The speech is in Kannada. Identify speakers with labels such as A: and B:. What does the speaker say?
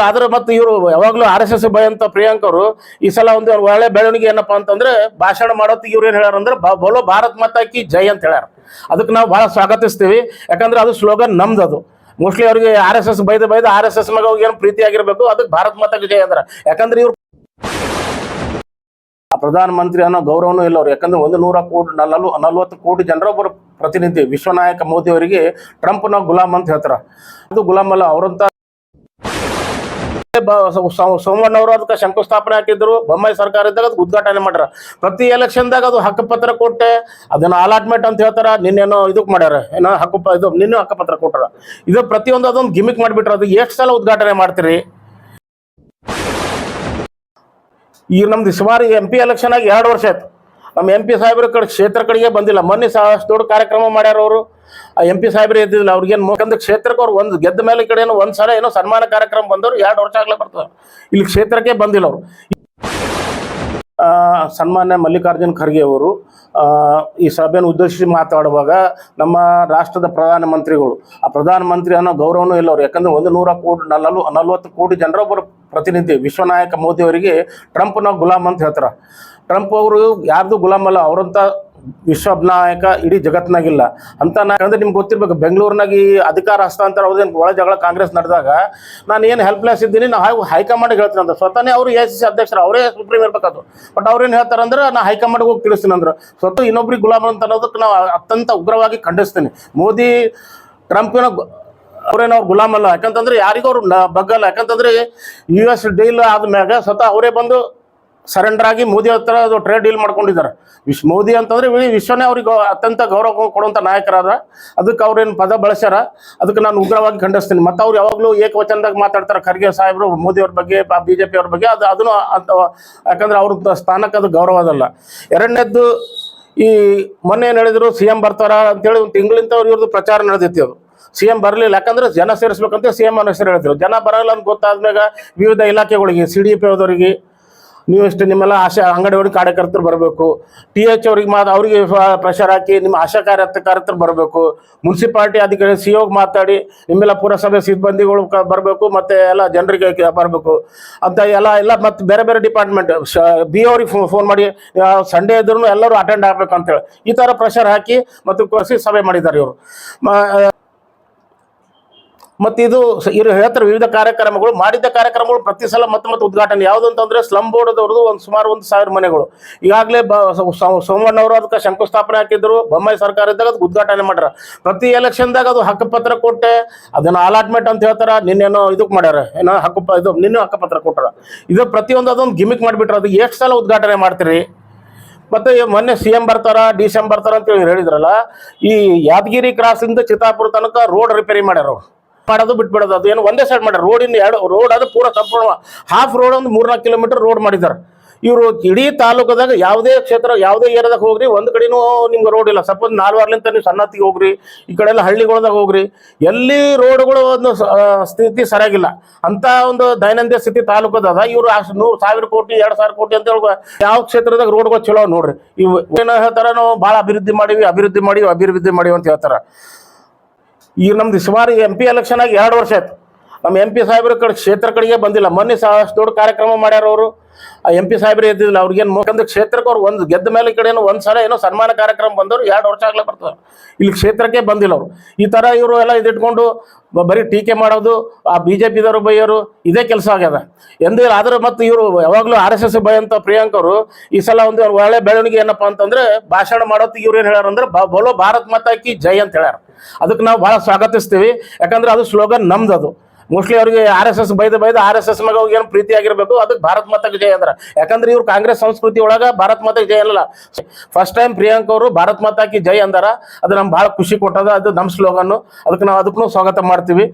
A: ಆದ್ರೆ ಮತ್ತೆ ಇವರು ಯಾವಾಗ್ಲೂ RSS ಭಯ ಅಂತ ಪ್ರಿಯಾಂಕ್ ಅವರು ಈ ಸಲ ಒಂದು ಒಳ್ಳೆ ಬೆಳವಣಿಗೆ ಏನಪ್ಪಾ ಅಂತಂದ್ರೆ ಭಾಷಣ ಮಾಡೋತ್ತಿಗೆ ಇವ್ರು ಏನ್ ಹೇಳ್ಯಾರ ಅಂದ್ರೆ ಬೋಲೋ ಭಾರತ್ ಮಾತಾ ಕಿ ಜೈ ಅಂತ ಹೇಳ್ಯಾರ. ಅದಕ್ಕೆ ನಾವು ಬಹಳ ಸ್ವಾಗತಿಸ್ತೀವಿ. ಯಾಕಂದ್ರೆ ಅದು ಸ್ಲೋಗನ್ ನಮ್ದು. ಅದು ಮೋಸ್ಟ್ಲಿ ಅವ್ರಿಗೆ RSS ಬೈದ RSS ಮಗ ಏನು ಪ್ರೀತಿ ಆಗಿರ್ಬೇಕು, ಅದಕ್ಕೆ ಭಾರತ್ ಮಾತಾ ಕಿ ಜೈ ಅಂದ್ರ. ಯಾಕಂದ್ರೆ ಇವ್ರು ಪ್ರಧಾನ ಮಂತ್ರಿ ಅನ್ನೋ ಗೌರವನೂ ಇಲ್ಲ ಅವ್ರು. ಯಾಕಂದ್ರೆ 140 ಕೋಟಿ ಜನರ ಒಬ್ಬರು ಪ್ರತಿನಿಧಿ ವಿಶ್ವನಾಯಕ ಮೋದಿ ಅವರಿಗೆ ಟ್ರಂಪ್ನ ಗುಲಾಮ್ ಅಂತ ಹೇಳ್ತಾರ. ಅದು ಗುಲಾಮ್ ಅಲ್ಲ. ಅವರಂತ ಸೋಮಣ್ಣ ಅವರು ಅದಕ್ಕೆ ಶಂಕುಸ್ಥಾಪನೆ ಹಾಕಿದ್ರು. ಬೊಮ್ಮಾಯಿ ಸರ್ಕಾರ ಇದ್ದಾಗ ಅದಕ್ಕೆ ಉದ್ಘಾಟನೆ ಮಾಡ್ಯಾರ. ಪ್ರತಿ ಎಲೆಕ್ಷನ್ದಾಗ ಅದು ಹಕ್ಕುಪತ್ರ ಕೊಟ್ಟೆ ಅದನ್ನ ಅಲಾಟ್ಮೆಂಟ್ ಅಂತ ಹೇಳ್ತಾರ. ನಿನ್ನೇನೋ ಇದಕ್ಕೆ ಮಾಡ್ಯಾರ, ಏನೋ ನಿನ್ನೆ ಹಕ್ಕುಪತ್ರ ಕೊಟ್ಟಾರ. ಇದು ಪ್ರತಿಯೊಂದು ಅದೊಂದು ಗಿಮಿಕ್ ಮಾಡಿಬಿಟ್ರ. ಅದು ಎಷ್ಟು ಸಲ ಉದ್ಘಾಟನೆ ಮಾಡ್ತೀರಿ? ಈಗ ನಮ್ದು ಸುಮಾರು MP ಎಲೆಕ್ಷನ್ ಆಗಿ 2 ವರ್ಷ ಆಯ್ತು. ನಮ್ಮ MP ಸಾಹೇಬ್ರ ಕಡೆ ಕ್ಷೇತ್ರ ಕಡೆಗೆ ಬಂದಿಲ್ಲ. ಮೊನ್ನೆ ಅಷ್ಟು ದೊಡ್ಡ ಕಾರ್ಯಕ್ರಮ ಮಾಡ್ಯಾರ ಅವರು. ಆ MP ಸಾಹೇಬ್ರು ಎದ್ದಿಲ್ಲ. ಅವ್ರಿಗೇನು ಮುಖಂದ ಕ್ಷೇತ್ರಕ್ಕೆ ಅವ್ರು ಒಂದು ಗೆದ್ದ ಮೇಲೆ ಈ ಕಡೆ ಏನೋ ಒಂದ್ಸಲ ಏನೋ ಸನ್ಮಾನ ಕಾರ್ಯಕ್ರಮ ಬಂದವರು 2 ವರ್ಷ ಆಗ್ಲೇ ಬರ್ತದೆ. ಇಲ್ಲಿ ಕ್ಷೇತ್ರಕ್ಕೆ ಬಂದಿಲ್ಲ ಅವರು. ಸನ್ಮಾನ್ಯ ಮಲ್ಲಿಕಾರ್ಜುನ್ ಖರ್ಗೆ ಅವರು ಈ ಸಭೆಯನ್ನು ಉದ್ದೇಶಿಸಿ ಮಾತಾಡುವಾಗ ನಮ್ಮ ರಾಷ್ಟ್ರದ ಪ್ರಧಾನಮಂತ್ರಿಗಳು, ಆ ಪ್ರಧಾನಮಂತ್ರಿ ಅನ್ನೋ ಗೌರವನೂ ಇಲ್ಲ ಅವ್ರು. ಯಾಕಂದ್ರೆ 140 ಕೋಟಿ ಜನರ ಒಬ್ಬರು ಪ್ರತಿನಿಧಿ ವಿಶ್ವನಾಯಕ ಮೋದಿ ಅವರಿಗೆ ಟ್ರಂಪ್ನ ಗುಲಾಮ್ ಅಂತ ಹೇಳ್ತಾರ. ಟ್ರಂಪ್ ಅವರು ಯಾರ್ದು ಗುಲಾಮ್ ಅಲ್ಲ. ಅವರಂತ ವಿಶ್ವ ನಾಯಕ ಇಡೀ ಜಗತ್ತಿನಾಗಿಲ್ಲ ಅಂತ. ಯಾಕಂದ್ರೆ ನಿಮ್ಗೆ ಗೊತ್ತಿರ್ಬೇಕು, ಬೆಂಗಳೂರಿನಾಗ ಈ ಅಧಿಕಾರ ಹಸ್ತಾಂತರ ಅವ್ರದೇನು ಒಳ ಜಗಳ ಕಾಂಗ್ರೆಸ್ ನಡೆದಾಗ ನಾನು ಏನು ಹೆಲ್ಪ್ಲೆಸ್ ಇದ್ದೀನಿ, ನಾವು ಹೈಕಮಾಂಡ್ಗೆ ಹೇಳ್ತೀನಿ ಅಂತ. ಸ್ವತಃ ಅವರು AICC ಅಧ್ಯಕ್ಷರು, ಅವರೇ ಸುಪ್ರೀಂ ಇರ್ಬೇಕದು. ಬಟ್ ಅವ್ರೇನು ಹೇಳ್ತಾರಂದ್ರೆ ನಾನು ಹೈಕಮಾಂಡ್ಗೆ ಹೋಗಿ ತಿಳಿಸ್ತೀನಿ ಅಂದ್ರೆ ಸ್ವತಃ ಇನ್ನೊಬ್ರಿಗೆ ಗುಲಾಮ್ ಅಂತ ಅನ್ನೋದಕ್ಕೆ ನಾವು ಅತ್ಯಂತ ಉಗ್ರವಾಗಿ ಖಂಡಿಸ್ತೀನಿ. ಮೋದಿ ಟ್ರಂಪಿನ ಅವ್ರೇನು ಅವ್ರು ಗುಲಾಮ್ ಅಲ್ಲ. ಯಾಕಂತಂದ್ರೆ ಯಾರಿಗೂ ಅವ್ರು ಬಗ್ಗಲ್ಲ. ಯಾಕಂತಂದ್ರೆ US ಡೀಲ್ ಆದ್ಮ್ಯಾಗ ಸ್ವತಃ ಅವರೇ ಬಂದು ಸರೆಂಡರ್ ಆಗಿ ಮೋದಿ ಹತ್ರ ಅದು ಟ್ರೇಡ್ ಡೀಲ್ ಮಾಡ್ಕೊಂಡಿದ್ದಾರೆ. ಮೋದಿ ಅಂತಂದ್ರೆ ಇಡೀ ವಿಶ್ವನೇ ಅವ್ರಿಗೆ ಅತ್ಯಂತ ಗೌರವ ಕೊಡುವಂಥ ನಾಯಕರಾದ. ಅದಕ್ಕೆ ಅವ್ರೇನು ಪದ ಬಳಸ್ಯಾರ, ಅದಕ್ಕೆ ನಾನು ಉಗ್ರವಾಗಿ ಖಂಡಿಸ್ತೀನಿ. ಮತ್ತು ಅವ್ರು ಯಾವಾಗಲೂ ಏಕವಚನದಾಗ ಮಾತಾಡ್ತಾರೆ ಖರ್ಗೆ ಸಾಹೇಬರು ಮೋದಿ ಅವ್ರ ಬಗ್ಗೆ, BJP ಅವ್ರ ಬಗ್ಗೆ. ಅದನ್ನು ಯಾಕಂದ್ರೆ ಅವ್ರ ಸ್ಥಾನಕ್ಕೆ ಅದು ಗೌರವ ಅದಲ್ಲ. ಎರಡನೇದ್ದು, ಈ ಮೊನ್ನೆ ಏನು ಹೇಳಿದ್ರು CM ಬರ್ತಾರ ಅಂತೇಳಿ ಒಂದು ತಿಂಗಳಿಂದ ಇವ್ರದ್ದು ಪ್ರಚಾರ ನಡೆದೈತಿ. ಅದು CM ಬರಲಿಲ್ಲ. ಯಾಕಂದ್ರೆ ಜನ ಸೇರಿಸ್ಬೇಕಂತ CM ಅನ್ನೋ ಹೆಸರು ಹೇಳಿದ್ರು. ಜನ ಬರಲ್ಲ ಅಂತ ಗೊತ್ತಾದ್ಮ್ಯಾಗ ವಿವಿಧ ಇಲಾಖೆಗಳಿಗೆ CDP ಅವರಿಗೆ ನೀವು ಇಷ್ಟು ನಿಮ್ಮೆಲ್ಲ ಅಂಗಡಿಯವ್ರಿಗೆ ಕಾರ್ಯಕರ್ತರು ಬರಬೇಕು, TH ಅವ್ರಿಗೆ ಅವ್ರಿಗೆ ಪ್ರೆಷರ್ ಹಾಕಿ ನಿಮ್ಮ ಆಶಾ ಕಾರ್ಯಕರ್ತರು ಬರಬೇಕು, ಮುನ್ಸಿಪಾಲಿಟಿ ಅಧಿಕಾರಿ CO ಮಾತಾಡಿ ನಿಮ್ಮೆಲ್ಲ ಪುರಸಭೆ ಸಿಬ್ಬಂದಿಗಳು ಬರಬೇಕು, ಮತ್ತೆ ಎಲ್ಲ ಜನರಿಗೆ ಬರಬೇಕು ಅಂತ ಎಲ್ಲ ಮತ್ತು ಬೇರೆ ಬೇರೆ ಡಿಪಾರ್ಟ್ಮೆಂಟ್ BO ಅವ್ರಿಗೆ ಫೋನ್ ಮಾಡಿ ಸಂಡೇ ಇದ್ರೂ ಎಲ್ಲರೂ ಅಟೆಂಡ್ ಆಗ್ಬೇಕು ಅಂತೇಳಿ ಈ ಥರ ಪ್ರೆಷರ್ ಹಾಕಿ ಮತ್ತು ಕರೆಸಿ ಸಭೆ ಮಾಡಿದ್ದಾರೆ ಇವರು. ಮತ್ತು ಇದು ಇವರು ಹೇಳ್ತಾರೆ ವಿವಿಧ ಕಾರ್ಯಕ್ರಮಗಳು ಮಾಡಿದ್ದ ಕಾರ್ಯಕ್ರಮಗಳು ಪ್ರತಿ ಸಲ ಮತ್ತೆ ಉದ್ಘಾಟನೆ. ಯಾವುದು ಅಂತಂದ್ರೆ ಸ್ಲಮ್ ಬೋರ್ಡ್ದವ್ರದ್ದು ಸುಮಾರು 1000 ಮನೆಗಳು ಈಗಾಗಲೇ ಸೋಮಣ್ಣ ಅವರು ಅದಕ್ಕೆ ಶಂಕುಸ್ಥಾಪನೆ ಹಾಕಿದ್ರು. ಬೊಮ್ಮಾಯಿ ಸರ್ಕಾರ ಇದ್ದಾಗ ಅದಕ್ಕೆ ಉದ್ಘಾಟನೆ ಮಾಡ್ಯಾರ. ಪ್ರತಿ ಎಲೆಕ್ಷನ್ದಾಗ ಅದು ಹಕ್ಕುಪತ್ರ ಕೊಟ್ಟೆ ಅದನ್ನ ಅಲಾಟ್ಮೆಂಟ್ ಅಂತ ಹೇಳ್ತಾರ. ನಿನ್ನೇನೋ ಇದಕ್ಕೆ ಮಾಡ್ಯಾರ, ಏನೋ ನಿನ್ನೆ ಹಕ್ಕುಪತ್ರ ಕೊಟ್ಟಾರ. ಇದು ಪ್ರತಿಯೊಂದು ಅದೊಂದು ಗಿಮಿಕ್ ಮಾಡಿಬಿಟ್ರ. ಅದು ಎಷ್ಟು ಸಲ ಉದ್ಘಾಟನೆ ಮಾಡ್ತೀರಿ? ಮತ್ತೆ ಮೊನ್ನೆ CM ಬರ್ತಾರ, DCM ಬರ್ತಾರ ಅಂತ ಹೇಳಿದ್ರಲ್ಲ. ಈ ಯಾದಗಿರಿ ಕ್ರಾಸಿಂದ ಚಿತ್ತಾಪುರ ತನಕ ರೋಡ್ ರಿಪೇರಿ ಮಾಡ್ಯಾರ. ಮಾಡೋದು ಬಿಟ್ಬಿಡೋದು, ಅದು ಏನು ಒಂದೇ ಸೈಡ್ ಮಾಡ್ಯಾರ. ರೋಡ್ ಅದು ಪೂರ ಸಂಪೂರ್ಣ ಹಾಫ್ ರೋಡ್ ಒಂದು 3-4 ಕಿಲೋಮೀಟರ್ ರೋಡ್ ಮಾಡಿದ್ದಾರೆ ಇವರು. ಇಡೀ ತಾಲೂಕದಾಗ ಯಾವುದೇ ಕ್ಷೇತ್ರ ಯಾವುದೇ ಏರಿಯಾದಾಗ ಹೋಗ್ರಿ ಒಂದು ಕಡೆನೂ ನಿಮ್ಗೆ ರೋಡ್ ಇಲ್ಲ. ಸಪೋಸ್ 4 ನೀವು ಸನ್ನತ್ತಿಗೆ ಹೋಗ್ರಿ, ಈ ಕಡೆ ಎಲ್ಲ ಹಳ್ಳಿಗಳದಾಗ ಹೋಗ್ರಿ, ಎಲ್ಲಿ ರೋಡ್ಗಳು ಒಂದು ಸ್ಥಿತಿ ಸರಿಯಾಗಿಲ್ಲ. ಅಂತ ಒಂದು ದೈನಂದಿನ ಸ್ಥಿತಿ ತಾಲೂಕದ. ಇವರು 1,000 ಕೋಟಿ 2,000 ಕೋಟಿ ಅಂತ ಹೇಳುವ ಯಾವ ಕ್ಷೇತ್ರದಾಗ ರೋಡ್ಗಳು ಚಲೋ ನೋಡ್ರಿ. ಇವು ಏನೋ ಹೇಳ್ತಾರ, ನಾವು ಭಾಳ ಅಭಿವೃದ್ಧಿ ಮಾಡಿವಿ ಅಂತ ಹೇಳ್ತಾರ. ಈಗ ನಮ್ದು ಸುಮಾರು MP ಎಲೆಕ್ಷನ್ ಆಗಿ 2 ವರ್ಷ ಆಯ್ತು. ನಮ್ಮ MP ಸಾಹೇಬ್ರ ಕಡೆ ಕ್ಷೇತ್ರ ಕಡೆಗೆ ಬಂದಿಲ್ಲ. ಮೊನ್ನೆ ಅಷ್ಟು ದೊಡ್ಡ ಕಾರ್ಯಕ್ರಮ ಮಾಡ್ಯಾರ ಅವರು. ಆ MP ಸಾಹೇಬ್ರು ಎದ್ದಿಲ್ಲ. ಅವ್ರಿಗೇನು ಮುಖಂದ ಕ್ಷೇತ್ರಕ್ಕೆ ಅವ್ರು ಒಂದು ಗೆದ್ದ ಮೇಲೆ ಈ ಕಡೆ ಏನೋ ಒಂದ್ಸಲ ಏನೋ ಸನ್ಮಾನ ಕಾರ್ಯಕ್ರಮ ಬಂದವರು 2 ವರ್ಷ ಆಗ್ಲೇ ಬರ್ತದೆ. ಇಲ್ಲಿ ಕ್ಷೇತ್ರಕ್ಕೆ ಬಂದಿಲ್ಲ ಅವರು. ಈ ಥರ ಇವರು ಎಲ್ಲ ಇದಿಟ್ಕೊಂಡು ಬರೀ ಟೀಕೆ ಮಾಡೋದು, ಆ BJPದವರು ಬೈಯೋರು, ಇದೇ ಕೆಲಸ ಆಗ್ಯದ ಎಂದು. ಆದ್ರೆ ಮತ್ತು ಇವರು ಯಾವಾಗಲೂ RSS ಭಯ ಅಂತ ಪ್ರಿಯಾಂಕ್ ಅವರು ಈ ಸಲ ಒಂದು ಒಳ್ಳೆ ಬೆಳವಣಿಗೆ ಏನಪ್ಪಾ ಅಂತಂದ್ರೆ ಭಾಷಣ ಮಾಡೋತ್ತಿಗೆ ಇವ್ರು ಏನು ಹೇಳ್ಯಾರ ಅಂದ್ರೆ ಬೋಲೋ ಭಾರತ್ ಮಾತಾ ಕಿ ಜೈ ಅಂತ ಹೇಳ್ಯಾರ. ಅದಕ್ಕೆ ನಾವು ಭಾಳ ಸ್ವಾಗತಿಸ್ತೀವಿ. ಯಾಕಂದ್ರೆ ಅದು ಸ್ಲೋಗನ್ ನಮ್ದು. ಅದು ಮೋಸ್ಟ್ಲಿ ಅವ್ರಿಗೆ RSS ಬೈದ RSS ಮಗ ಏನು ಪ್ರೀತಿ ಆಗಿರ್ಬೇಕು, ಅದಕ್ಕೆ ಭಾರತ್ ಮಾತಾ ಕಿ ಜೈ ಅಂದ್ರ. ಯಾಕಂದ್ರೆ ಇವ್ರು ಕಾಂಗ್ರೆಸ್ ಸಂಸ್ಕೃತಿ ಒಳಗ ಭಾರತ್ ಮಾತಾ ಕಿ ಜೈ ಅಲ್ಲ. ಫಸ್ಟ್ ಟೈಮ್ ಪ್ರಿಯಾಂಕ್ ಅವರು ಭಾರತ್ ಮಾತಾ ಕಿ ಜೈ ಅಂದಾರ. ಅದು ನಮ್ಗೆ ಭಾಳ ಖುಷಿ ಕೊಟ್ಟದ. ಅದು ನಮ್ಮ ಸ್ಲೋಗನ್ನು. ಅದಕ್ಕೆ ನಾವು ಅದಕ್ಕೂ ಸ್ವಾಗತ ಮಾಡ್ತೀವಿ.